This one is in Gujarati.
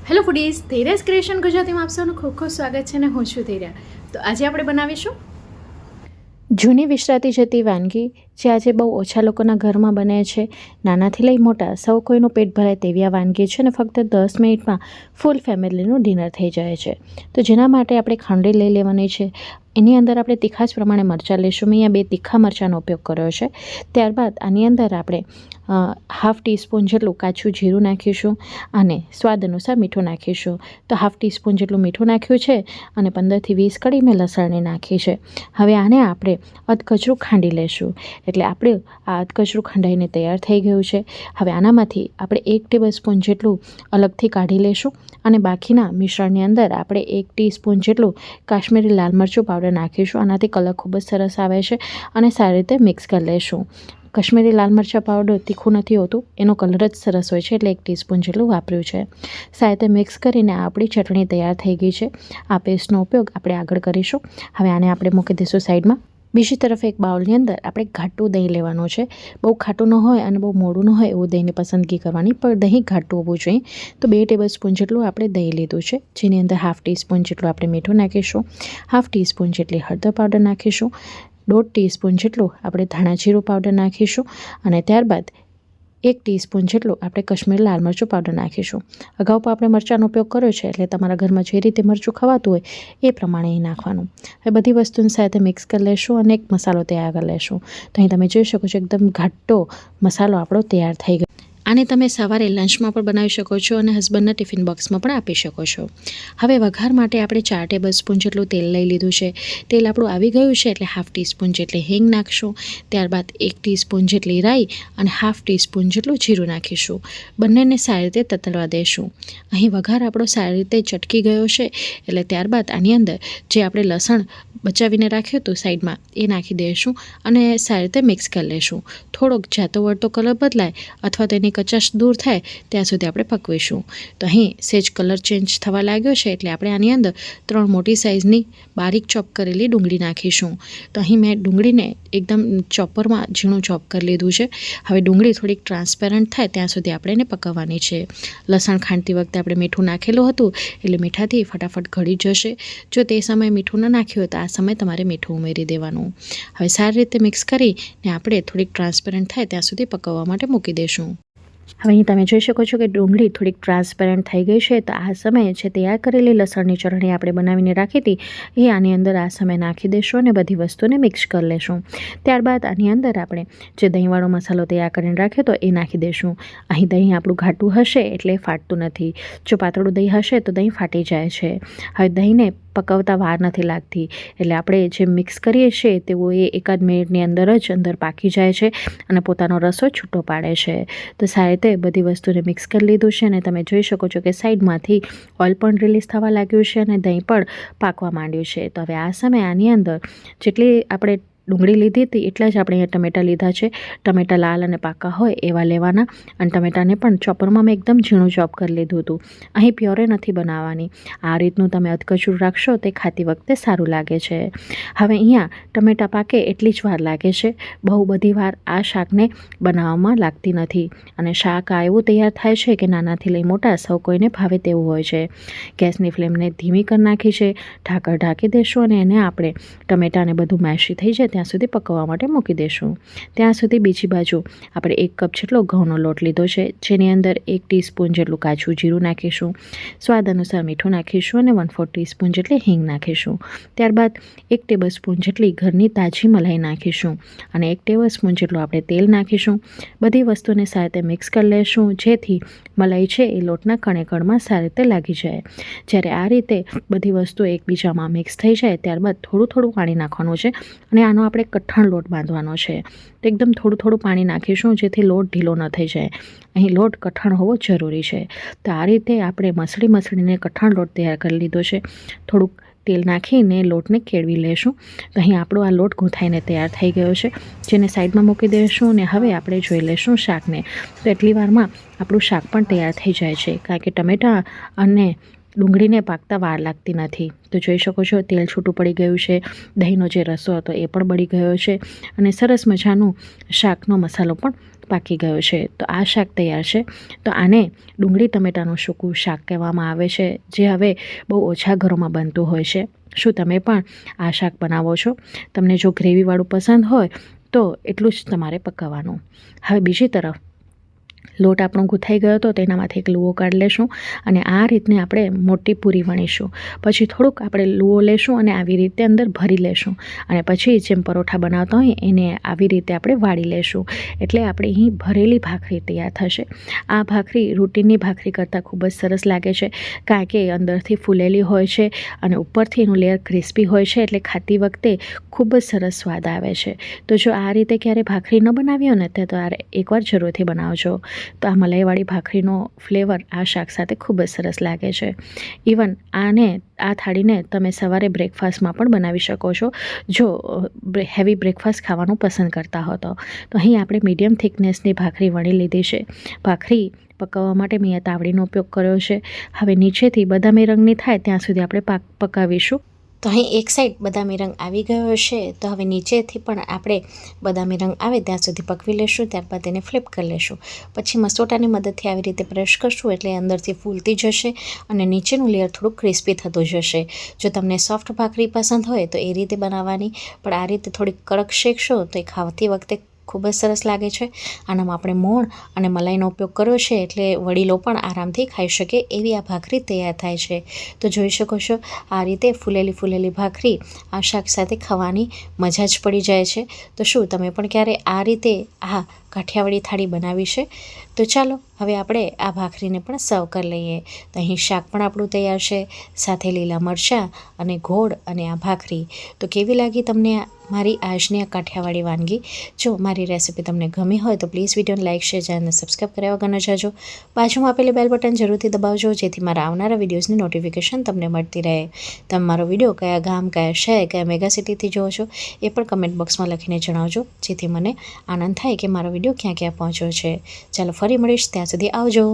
હેલો ફૂડીઝ, ધૈર્યસ ક્રિએશન ગુજરાતીમાં આપ સૌનું ખૂબ ખૂબ સ્વાગત છે અને હું છું ધૈર્ય. તો આજે આપણે બનાવીશું જૂની વિસરાતી જતી વાનગી જે આજે બહુ ઓછા લોકોના ઘરમાં બને છે. નાનાથી લઈ મોટા સૌ કોઈનું પેટ ભરાય તેવી આ વાનગી છે અને ફક્ત 10 મિનિટમાં ફૂલ ફેમિલીનું ડિનર થઈ જાય છે. તો જેના માટે આપણે ખાંડરી લઈ લેવાની છે. એની અંદર આપણે તીખાશ પ્રમાણે મરચાં લઈશું. મેં અહીંયા 2 તીખા મરચાંનો ઉપયોગ કર્યો છે. ત્યારબાદ આની અંદર આપણે 1/2 ટીસ્પૂન જેટલું કાચું જીરું નાખીશું અને સ્વાદ અનુસાર મીઠું નાખીશું. તો 1/2 ટીસ્પૂન જેટલું મીઠું નાખ્યું છે અને 15થી 20 કળી મેં લસણની નાખી છે. હવે આને આપણે અધકચરું ખાંડી લઈશું. એટલે આપણે આ અધકચરું ખંડાઈને તૈયાર થઈ ગયું છે. હવે આનામાંથી આપણે 1 ટેબલસ્પૂન જેટલું અલગથી કાઢી લઈશું અને બાકીના મિશ્રણની અંદર આપણે 1 ટીસ્પૂન જેટલું કાશ્મીરી લાલ મરચું પાવડર નાખીશું. આનાથી કલર ખૂબ જ સરસ આવે છે અને સારી રીતે મિક્સ કરી લઈશું. કાશ્મીરી લાલ મરચાં પાવડર તીખું નથી હોતું, એનો કલર જ સરસ હોય છે, એટલે 1 ટીસ્પૂન જેટલું વાપર્યું છે. સારી રીતે મિક્સ કરીને આપણી ચટણી તૈયાર થઈ ગઈ છે. આ પેસ્ટનો ઉપયોગ આપણે આગળ કરીશું. હવે આને આપણે મૂકી દઈશું સાઈડમાં. બીજી તરફ એક બાઉલની અંદર આપણે ઘાટું દહીં લેવાનું છે. બહુ ખાટું ન હોય અને બહુ મોડું ન હોય એવું દહીંની પસંદગી કરવાની, પણ દહીં ઘાટું હોવું જોઈએ. તો 2 ટેબલસ્પૂન જેટલું આપણે દહીં લીધું છે, જેની અંદર 1/2 ટીસ્પૂન જેટલું આપણે મીઠું નાખીશું, 1/2 ટીસ્પૂન જેટલી હળદર પાવડર નાખીશું, 1/2 ટીસ્પૂન જેટલું આપણે ધાણા જીરું પાવડર નાખીશું અને ત્યારબાદ 1 ટીસ્પૂન જેટલું આપણે કાશ્મીરી લાલ મરચું પાવડર નાખીશું. અગાઉ પણ આપણે મરચાંનો ઉપયોગ કર્યો છે, એટલે તમારા ઘરમાં જે રીતે મરચું ખવાતું હોય એ પ્રમાણે અહીં નાખવાનું. હવે બધી વસ્તુની સાથે મિક્સ કરી લઈશું અને એક મસાલો તૈયાર કરી લઈશું. તો અહીં તમે જોઈ શકો છો એકદમ ઘાટો મસાલો આપણો તૈયાર થઈ ગયો. આને તમે સવારે લંચમાં પણ બનાવી શકો છો અને હસબન્ડના ટિફિન બોક્સમાં પણ આપી શકો છો. હવે વઘાર માટે આપણે 4 ટેબલસ્પૂન જેટલું તેલ લઈ લીધું છે. તેલ આપણું આવી ગયું છે એટલે 1/2 ટીસ્પૂન જેટલી હિંગ નાખીશું. ત્યારબાદ 1 ટીસ્પૂન જેટલી રાઈ અને 1/2 ટીસ્પૂન જેટલું જીરું નાખીશું. બંનેને સારી રીતે તતડવા દઈશું. અહીં વઘાર આપણો સારી રીતે ચટકી ગયો છે, એટલે ત્યારબાદ આની અંદર જે આપણે લસણ બચાવીને રાખ્યું હતું સાઈડમાં એ નાખી દઈશું અને સારી રીતે મિક્સ કરી લઈશું. થોડોક જાતો વળતો કલર બદલાય અથવા તેની કચાશ દૂર થાય ત્યાં સુધી આપણે પકવીશું. તો અહીં સેજ કલર ચેન્જ થવા લાગ્યો છે, એટલે આપણે આની અંદર 3 મોટી સાઇઝની બારીક ચોપ કરેલી ડુંગળી નાખીશું. તો અહીં મેં ડુંગળીને એકદમ ચોપરમાં ઝીણું ચોપ કરી લીધું છે. હવે ડુંગળી થોડીક ટ્રાન્સપેરન્ટ થાય ત્યાં સુધી આપણે એને પકવવાની છે. લસણ ખાંડતી વખતે આપણે મીઠું નાખેલું હતું, એટલે મીઠાથી ફટાફટ ગળી જશે. જો તે સમયે મીઠું ન નાખ્યું હોય તો આ સમયે તમારે મીઠું ઉમેરી દેવાનું. હવે સારી રીતે મિક્સ કરીને આપણે થોડીક ટ્રાન્સપેરન્ટ થાય ત્યાં સુધી પકવવા માટે મૂકી દઈશું. હવે અહીં તમે જોઈ શકો છો કે ડુંગળી થોડીક ટ્રાન્સપેરન્ટ થઈ ગઈ છે. તો આ સમયે છે તૈયાર કરેલી લસણની ચટણી આપણે બનાવીને રાખી હતી એ આની અંદર આ સમયે નાખી દઈશું અને બધી વસ્તુને મિક્સ કરી લેશું. ત્યારબાદ આની અંદર આપણે જે દહીંવાળો મસાલો તૈયાર કરીને રાખ્યો તો એ નાખી દઈશું. અહીં દહીં આપણું ઘાટું હશે એટલે ફાટતું નથી. જો પાતળું દહીં હશે તો દહીં ફાટી જાય છે. હવે દહીંને પકવતા વાર નથી લાગતી, એટલે આપણે જે મિક્સ કરીએ છીએ તેઓ એ 1 મિનિટની અંદર જ અંદર પાકી જાય છે અને પોતાનો રસો છૂટો પાડે છે. તો સારી રીતે બધી વસ્તુને મિક્સ કરી લીધું છે અને તમે જોઈ શકો છો કે સાઈડમાંથી ઓઇલ પણ રિલીઝ થવા લાગ્યું છે અને દહીં પણ પાકવા માંડ્યું છે. તો હવે આ સમયે આની અંદર જેટલી આપણે ડુંગળી લીધી હતી એટલા જ આપણે અહીંયા ટમેટાં લીધા છે. ટમેટાં લાલ અને પાકા હોય એવા લેવાના અને ટમેટાને પણ ચોપરમાં મેં એકદમ ઝીણું ચોપ કરી લીધું હતું. અહીં પ્યોરે નથી બનાવવાની. આ રીતનું તમે અધકચરું રાખશો તે ખાતી વખતે સારું લાગે છે. હવે અહીંયા ટમેટાં પાકે એટલી જ વાર લાગે છે. બહુ બધી વાર આ શાકને બનાવવામાં લાગતી નથી અને શાક આ એવું તૈયાર થાય છે કે નાનાથી લઈ મોટા સૌ કોઈને ભાવે તેવું હોય છે. ગેસની ફ્લેમને ધીમી કરી નાખી છે. ઢાંકણ ઢાંકી દેશું અને એને આપણે ટમેટાને બધું મેશી થઈ જાય ત્યાં સુધી પકવવા માટે મૂકી દઈશું. ત્યાં સુધી બીજી બાજુ આપણે 1 કપ જેટલો ઘઉંનો લોટ લીધો છે, જેની અંદર 1 ટીસ્પૂન જેટલું કાચું જીરું નાખીશું, સ્વાદ અનુસાર મીઠું નાખીશું અને 1/4 ટીસ્પૂન જેટલી હિંગ નાખીશું. ત્યારબાદ 1 ટેબલસ્પૂન જેટલી ઘરની તાજી મલાઈ નાખીશું અને 1 ટેબલસ્પૂન જેટલું આપણે તેલ નાખીશું. બધી વસ્તુને સારી રીતે મિક્સ કરી લઈશું, જેથી મલાઈ છે એ લોટના કણે-કણમાં સારી રીતે લાગી જાય. જ્યારે આ રીતે બધી વસ્તુ એકબીજામાં મિક્સ થઈ જાય ત્યારબાદ થોડું પાણી નાખવાનું છે અને આનો આપણે કઠણ લોટ બાંધવાનો છે. તો એકદમ થોડું પાણી નાખીશું, જેથી લોટ ઢીલો ન થઈ જાય. અહીં લોટ કઠણ હોવો જરૂરી છે. તો આ રીતે આપણે મસળીને કઠણ લોટ તૈયાર કરી લીધો છે. થોડુંક તેલ નાખીને લોટને કેળવી લેશું. તો અહીં આપણો આ લોટ ગૂંથાઈને તૈયાર થઈ ગયો છે, જેને સાઈડમાં મૂકી દઈશું અને હવે આપણે જોઈ લઈશું શાકને. તો એટલી વારમાં આપણું શાક પણ તૈયાર થઈ જાય છે, કારણ કે ટમેટાં અને ડુંગળીને પાકતા વાર લાગતી નથી. તો જોઈ શકો છો તેલ છૂટું પડી ગયું છે. દહીંનો જે રસો હતો એ પણ બળી ગયો છે અને સરસ મજાનું શાકનો મસાલો પણ પાકી ગયો છે. તો આ શાક તૈયાર છે. તો આને ડુંગળી ટમેટાનું સૂકું શાક કહેવામાં આવે છે, જે હવે બહુ ઓછા ઘરોમાં બનતું હોય છે. શું તમે પણ આ શાક બનાવો છો? તમને જો ગ્રેવીવાળું પસંદ હોય તો એટલું જ તમારે પકાવવાનું. હવે બીજી તરફ લોટ આપણો ગૂંથાઈ ગયો હતો, તેનામાંથી એક લુઓ કાઢી લેશું અને આ રીતને આપણે મોટી પૂરી વણીશું. પછી થોડુંક આપણે લુઓ લેશું અને આવી રીતે અંદર ભરી લેશું અને પછી જેમ પરોઠા બનાવતા હોય એને આવી રીતે આપણે વાળી લેશું. એટલે આપણે અહીં ભરેલી ભાખરી તૈયાર થશે. આ ભાખરી રૂટીનની ભાખરી કરતાં ખૂબ જ સરસ લાગે છે, કારણ કે અંદરથી ફૂલેલી હોય છે અને ઉપરથી એનું લેયર ક્રિસ્પી હોય છે, એટલે ખાતી વખતે ખૂબ જ સરસ સ્વાદ આવે છે. તો જો આ રીતે ક્યારે ભાખરી ન બનાવી હોય ને તો એકવાર જરૂરથી બનાવજો. તો આ મલાઈવાળી ભાખરીનો ફ્લેવર આ શાક સાથે ખૂબ જ સરસ લાગે છે. ઇવન આ થાળીને તમે સવારે બ્રેકફાસ્ટમાં પણ બનાવી શકો છો, જો હેવી બ્રેકફાસ્ટ ખાવાનું પસંદ કરતા હો તો. અહીં આપણે મીડિયમ થિકનેસની ભાખરી વણી લીધી છે. ભાખરી પકાવવા માટે મેં અહીંયા તાવડીનો ઉપયોગ કર્યો છે. હવે નીચેથી બદામી રંગની થાય ત્યાં સુધી આપણે પકાવીશું. તો અહીં એક સાઈડ બદામી રંગ આવી ગયો છે, તો હવે નીચેથી પણ આપણે બદામી રંગ આવે ત્યાં સુધી પકવી લેશું. ત્યારબાદ તેને ફ્લિપ કરી લેશું. પછી મસોટાની મદદથી આવી રીતે પ્રેસ કરશું એટલે અંદરથી ફૂલતી જશે અને નીચેનું લેયર થોડું ક્રિસ્પી થતું જશે. જો તમને સોફ્ટ ભાખરી પસંદ હોય તો એ રીતે બનાવવાની, પણ આ રીતે થોડીક કડક શેકશો તો એ ખાવાતી વખતે ખૂબ જ સરસ લાગે છે. આનામાં આપણે મોણ અને મલાઈનો ઉપયોગ કર્યો છે, એટલે વડીલો પણ આરામથી ખાઈ શકે એવી આ ભાખરી તૈયાર થાય છે. તો જોઈ શકો છો આ રીતે ફૂલેલી ભાખરી આ શાક સાથે ખાવાની મજા જ પડી જાય છે. તો શું તમે પણ ક્યારે આ રીતે આ કાઠિયાવાડી થાળી બનાવી છે? તો ચાલો હવે આપણે આ ભાખરીને પણ સર્વ કરી લઈએ. તો અહીં શાક પણ આપણું તૈયાર છે, સાથે લીલા મરચાં અને ગોળ અને આ ભાખરી. તો કેવી લાગી તમને મારી આજની આ કાઠિયાવાડી વાનગી? જો મારી રેસીપી તમને ગમી હોય તો પ્લીઝ વિડીયોને લાઇક, શેર, ચેનલને સબસ્ક્રાઈબ કર્યા વગર ન જજો. બાજુમાં આપેલી બેલ બટન જરૂરથી દબાવજો, જેથી મારા આવનારા વિડીયોઝની નોટિફિકેશન તમને મળતી રહે. તમે મારો વિડીયો કયા ગામ, કયા શહેર, કયા મેગા સિટીથી જોવો છો એ પણ કમેન્ટ બોક્સમાં લખીને જણાવજો, જેથી મને આનંદ થાય કે મારો વિડીયો ક્યાં ક્યાં પહોંચ્યો છે. ચાલો ફરી મળીશ, ત્યાં સુધી આવજો.